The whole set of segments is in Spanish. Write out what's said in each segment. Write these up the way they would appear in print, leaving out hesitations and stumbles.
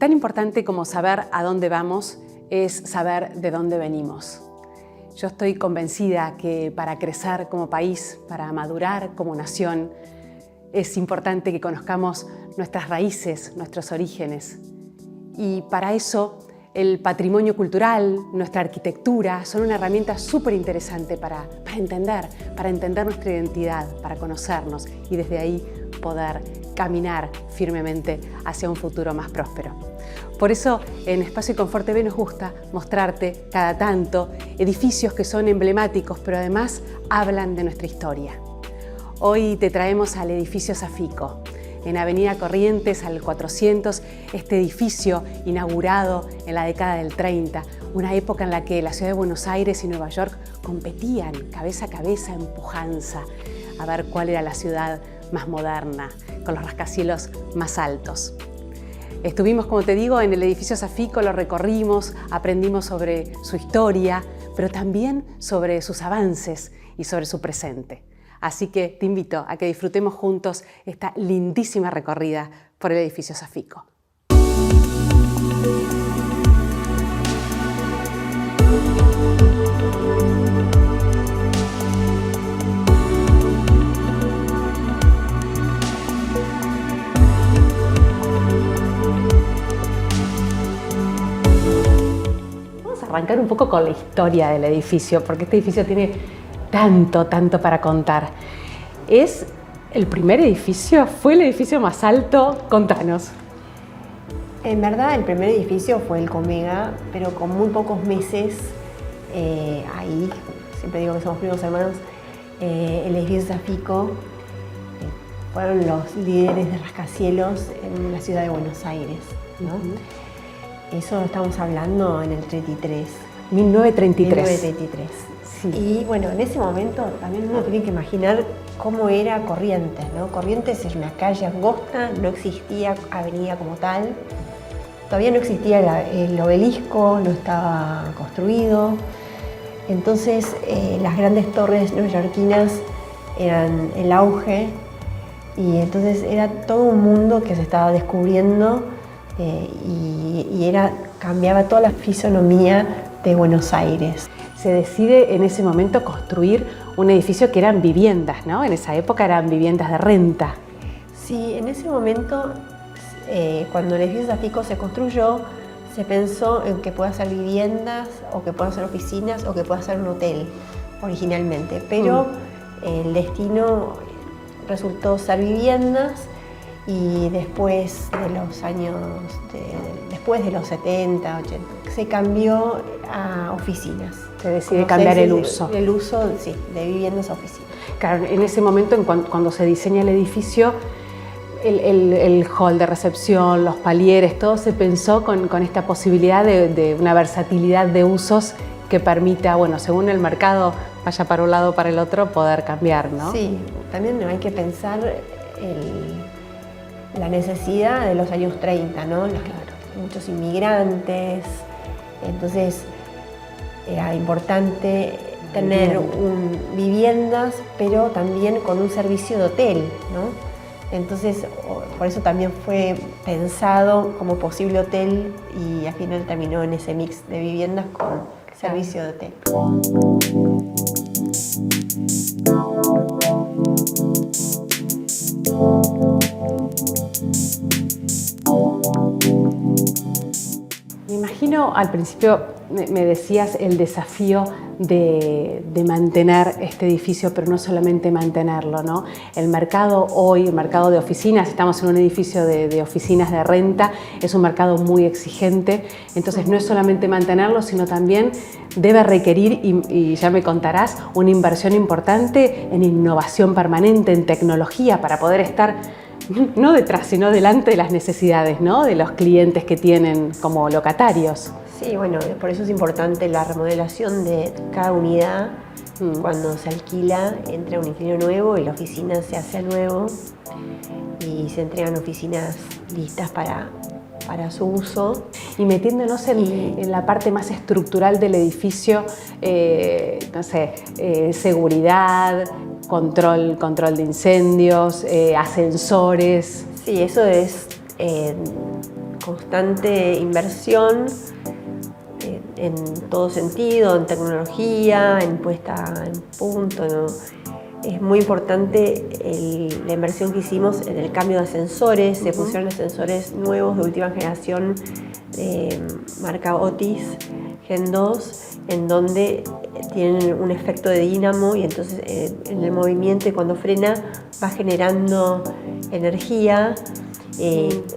Tan importante como saber a dónde vamos es saber de dónde venimos. Yo estoy convencida que para crecer como país, para madurar como nación, es importante que conozcamos nuestras raíces, nuestros orígenes. Y para eso, el patrimonio cultural, nuestra arquitectura, son una herramienta súper interesante para entender nuestra identidad, para conocernos y desde ahí poder caminar firmemente hacia un futuro más próspero. Por eso, en Espacio y Confort TV nos gusta mostrarte cada tanto edificios que son emblemáticos, pero además hablan de nuestra historia. Hoy te traemos al edificio Safico, en Avenida Corrientes al 400, este edificio inaugurado en la década del 30, una época en la que la ciudad de Buenos Aires y Nueva York competían cabeza a cabeza en pujanza a ver cuál era la ciudad más moderna, con los rascacielos más altos. Estuvimos, como te digo, en el edificio Safico, lo recorrimos, aprendimos sobre su historia, pero también sobre sus avances y sobre su presente. Así que te invito a que disfrutemos juntos esta lindísima recorrida por el edificio Safico. Vamos a arrancar un poco con la historia del edificio, porque este edificio tiene tanto para contar. ¿Es el primer edificio? ¿Fue el edificio más alto? Contanos. En verdad, el primer edificio fue el Comega, pero con muy pocos meses ahí, siempre digo que somos primos hermanos, el edificio Safico fueron los líderes de rascacielos en la ciudad de Buenos Aires, ¿no? Eso estamos hablando en el 33. 1933. 1933. Sí. Y bueno, en ese momento también uno tiene que imaginar cómo era Corrientes, ¿no? Corrientes era una calle angosta, no existía avenida como tal, todavía no existía el obelisco, no estaba construido. Entonces las grandes torres neoyorquinas eran el auge y entonces era todo un mundo que se estaba descubriendo y cambiaba toda la fisonomía de Buenos Aires. Se decide en ese momento construir un edificio que eran viviendas, ¿no? En esa época eran viviendas de renta. Sí, en ese momento, cuando el edificio Safico se construyó, se pensó en que pueda ser viviendas, o que puedan ser oficinas, o que pueda ser un hotel originalmente. Pero el destino resultó ser viviendas y después de los años, después de los 70, 80, se cambió a oficinas. Se decide cambiar el uso. El uso, sí, de viviendas a oficinas. Claro, en ese momento, cuando se diseña el edificio, el hall de recepción, los palieres, todo se pensó con esta posibilidad de una versatilidad de usos que permita, bueno, según el mercado vaya para un lado o para el otro, poder cambiar, ¿no? Sí, también hay que pensar la necesidad de los años 30, ¿no? Muchos inmigrantes, entonces era importante tener viviendas, pero también con un servicio de hotel, ¿no? Entonces, por eso también fue pensado como posible hotel y al final terminó en ese mix de viviendas con servicio de hotel. Me imagino, al principio me decías el desafío de mantener este edificio, pero no solamente mantenerlo, ¿no? El mercado hoy, el mercado de oficinas, estamos en un edificio de oficinas de renta, es un mercado muy exigente, entonces no es solamente mantenerlo, sino también debe requerir, y ya me contarás, una inversión importante en innovación permanente, en tecnología, para poder estar no detrás, sino delante de las necesidades, ¿no? De los clientes que tienen como locatarios. Sí, bueno, por eso es importante la remodelación de cada unidad. Cuando se alquila, entra un inquilino nuevo y la oficina se hace a nuevo y se entregan oficinas listas para su uso. Y metiéndonos en la parte más estructural del edificio, no sé, seguridad, control de incendios, ascensores. Sí, eso es constante inversión en todo sentido, en tecnología, en puesta en punto, ¿no? Es muy importante la inversión que hicimos en el cambio de ascensores. Se pusieron ascensores nuevos de última generación, marca Otis Gen 2, en donde tienen un efecto de dínamo y entonces en el movimiento y cuando frena va generando energía.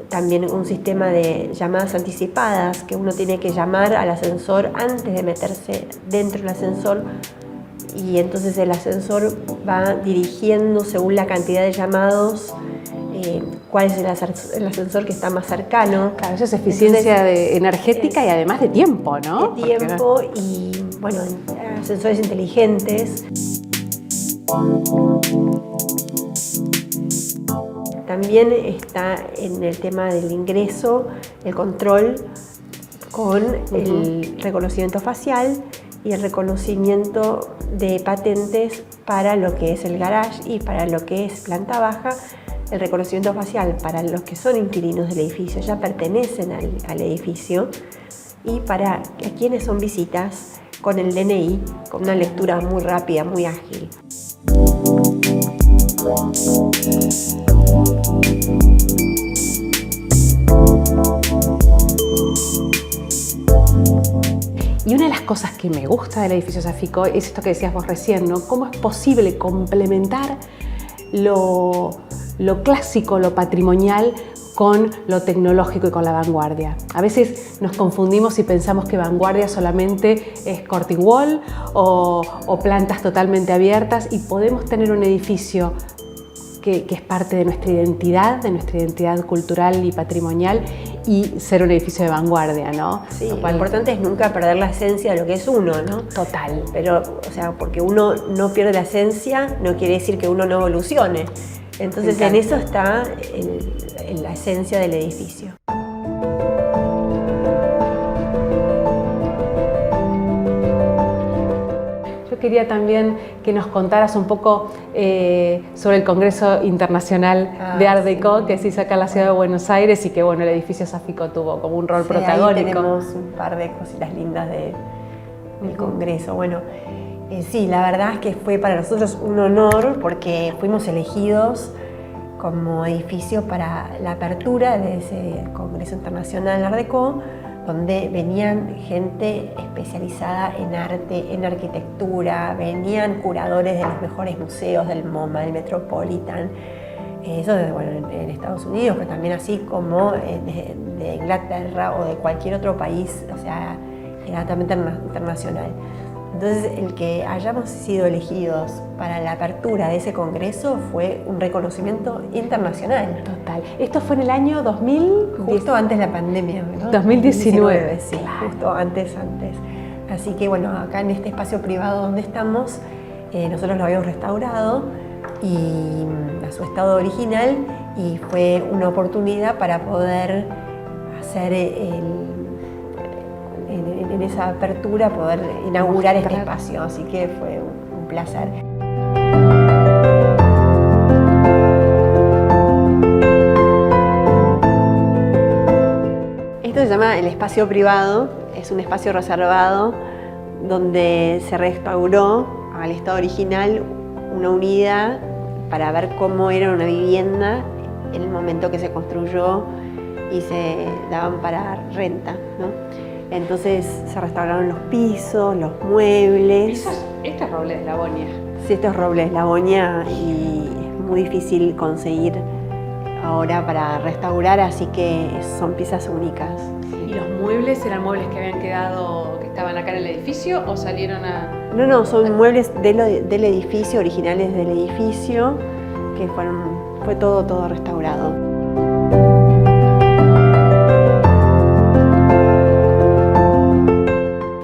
También un sistema de llamadas anticipadas, que uno tiene que llamar al ascensor antes de meterse dentro del ascensor, y entonces el ascensor va dirigiendo según la cantidad de llamados cuál es el ascensor que está más cercano. Claro, eso es eficiencia energética y además de tiempo, ¿no? De tiempo y, bueno, ascensores inteligentes. También está en el tema del ingreso, el control con el reconocimiento facial y el reconocimiento de patentes para lo que es el garage y para lo que es planta baja. El reconocimiento facial para los que son inquilinos del edificio, ya pertenecen al edificio, y para quienes son visitas con el DNI, con una lectura muy rápida, muy ágil. Y una de las cosas que me gusta del edificio Safico es esto que decías vos recién, ¿no? Cómo es posible complementar lo clásico, lo patrimonial, con lo tecnológico y con la vanguardia. A veces nos confundimos y pensamos que vanguardia solamente es curtain wall o plantas totalmente abiertas, y podemos tener un edificio que es parte de nuestra identidad cultural y patrimonial, y ser un edificio de vanguardia, ¿no? Sí, lo importante es nunca perder la esencia de lo que es uno, ¿no? Total. Pero, o sea, porque uno no pierde la esencia, no quiere decir que uno no evolucione. Entonces, en eso está en la esencia del edificio. Yo quería también que nos contaras un poco sobre el Congreso Internacional de Art Deco, que se hizo acá en la ciudad de Buenos Aires, y que, bueno, el edificio Safico tuvo como un rol protagónico. Ahí tenemos un par de cositas lindas del Congreso. Bueno, sí, la verdad es que fue para nosotros un honor, porque fuimos elegidos como edificio para la apertura de ese Congreso Internacional Art Deco, donde venían gente especializada en arte, en arquitectura, venían curadores de los mejores museos del MoMA, del Metropolitan, eso bueno, en Estados Unidos, pero también así como de Inglaterra o de cualquier otro país, o sea, era totalmente internacional. Entonces, el que hayamos sido elegidos para la apertura de ese congreso fue un reconocimiento internacional. Total. Esto fue en el año 2000... Justo antes de la pandemia, ¿no? 2019. Sí, claro. Justo antes. Así que, bueno, acá en este espacio privado donde estamos, nosotros lo habíamos restaurado y a su estado original, y fue una oportunidad para poder hacer en esa apertura, poder inaugurar este espacio, así que fue un placer. Esto se llama el espacio privado, es un espacio reservado donde se restauró al estado original una unidad para ver cómo era una vivienda en el momento que se construyó y se daban para renta, ¿no? Entonces se restauraron los pisos, los muebles. Esto es roble de Eslavonia. Sí, esto es roble de Eslavonia y es muy difícil conseguir ahora para restaurar, así que son piezas únicas. ¿Y los muebles eran muebles que habían quedado, que estaban acá en el edificio, o salieron a...? No, son muebles del edificio, originales del edificio, que fue todo restaurado.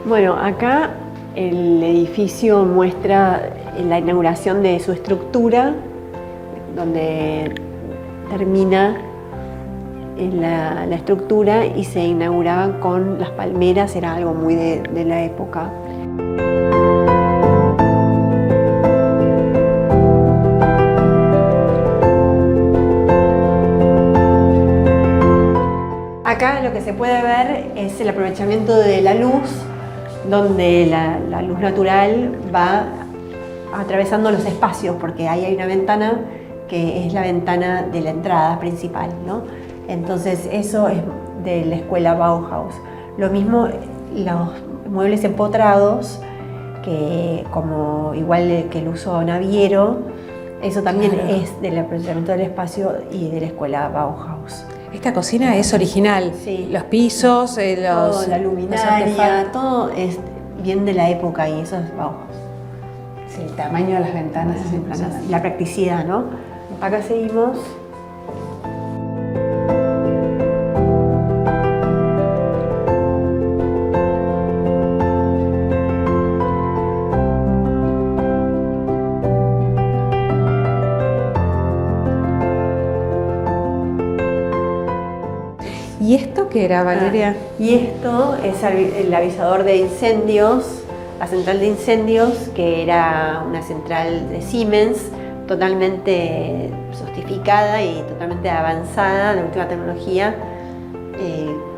Bueno, acá el edificio muestra la inauguración de su estructura, donde termina la estructura y se inauguraba con las palmeras, era algo muy de la época. Acá acá lo que se puede ver es el aprovechamiento de la luz, donde la luz natural va atravesando los espacios, porque ahí hay una ventana que es la ventana de la entrada principal, ¿no? Entonces eso es de la escuela Bauhaus. Lo mismo los muebles empotrados, que como igual que el uso naviero, eso también es del aprovechamiento del espacio y de la escuela Bauhaus. Esta cocina es original, sí. Los pisos, la luminaria, todo es bien de la época y eso es Bauhaus. Sí, el tamaño de las ventanas es impresionante. La practicidad, ¿no? Acá seguimos. ¿Y esto qué era, Valeria? Y esto es el avisador de incendios, la central de incendios, que era una central de Siemens, totalmente sofistificada y totalmente avanzada, de última tecnología,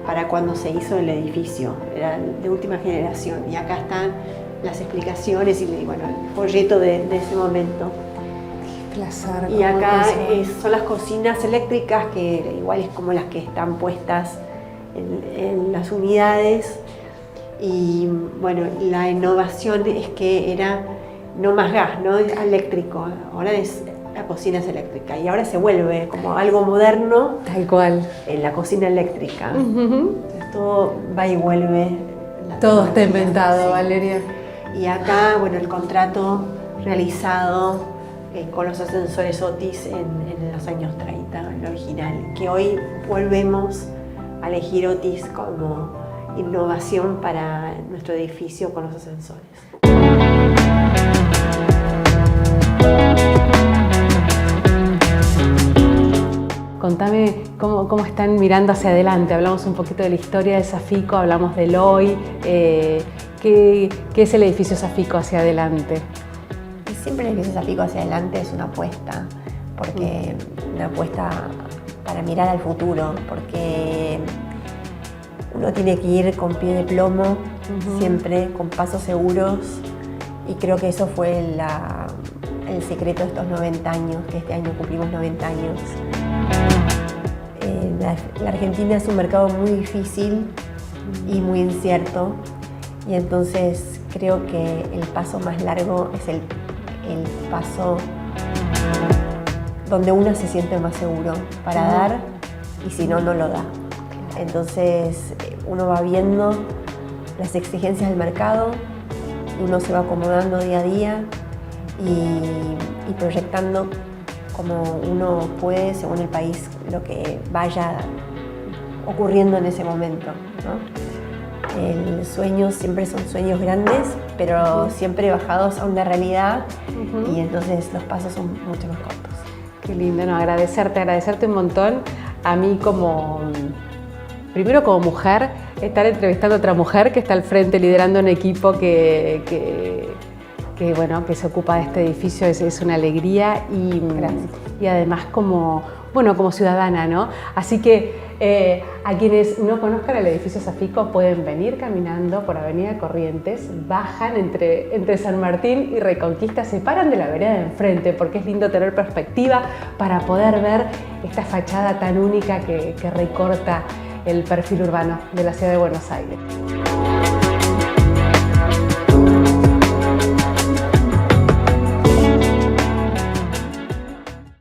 para cuando se hizo el edificio, era de última generación. Y acá están las explicaciones y bueno, el folleto de ese momento. Placer, y acá son las cocinas eléctricas, que igual es como las que están puestas en las unidades. Y bueno, la innovación es que era no más gas, no eléctrico, ahora la cocina es eléctrica y ahora se vuelve como algo moderno. Tal cual. En la cocina eléctrica. Entonces, todo va y vuelve. Todo está inventado, sí. Valeria. Y acá, bueno, el contrato realizado con los ascensores Otis en los años 30, el original, que hoy volvemos a elegir Otis como innovación para nuestro edificio con los ascensores. Contame cómo están mirando hacia adelante. Hablamos un poquito de la historia de Safico, hablamos del hoy. ¿Qué es el edificio Safico hacia adelante? Siempre el edificio Safico hacia adelante es una apuesta, porque una apuesta para mirar al futuro, porque uno tiene que ir con pie de plomo, siempre con pasos seguros, y creo que eso fue el secreto de estos 90 años, que este año cumplimos 90 años. La Argentina es un mercado muy difícil y muy incierto, y entonces creo que el paso más largo es el paso donde uno se siente más seguro para dar, y si no, no lo da. Entonces uno va viendo las exigencias del mercado, uno se va acomodando día a día y proyectando como uno puede según el país, lo que vaya ocurriendo en ese momento, ¿no? Los sueños siempre son sueños grandes, pero siempre bajados a una realidad, y entonces los pasos son mucho más cortos. Qué lindo, no, agradecerte un montón. A mí primero como mujer, estar entrevistando a otra mujer que está al frente liderando un equipo que se ocupa de este edificio es una alegría, y además como ciudadana, ¿no? Así que a quienes no conozcan el edificio Safico pueden venir caminando por Avenida Corrientes, bajan entre San Martín y Reconquista, se paran de la vereda de enfrente, porque es lindo tener perspectiva para poder ver esta fachada tan única que recorta el perfil urbano de la ciudad de Buenos Aires.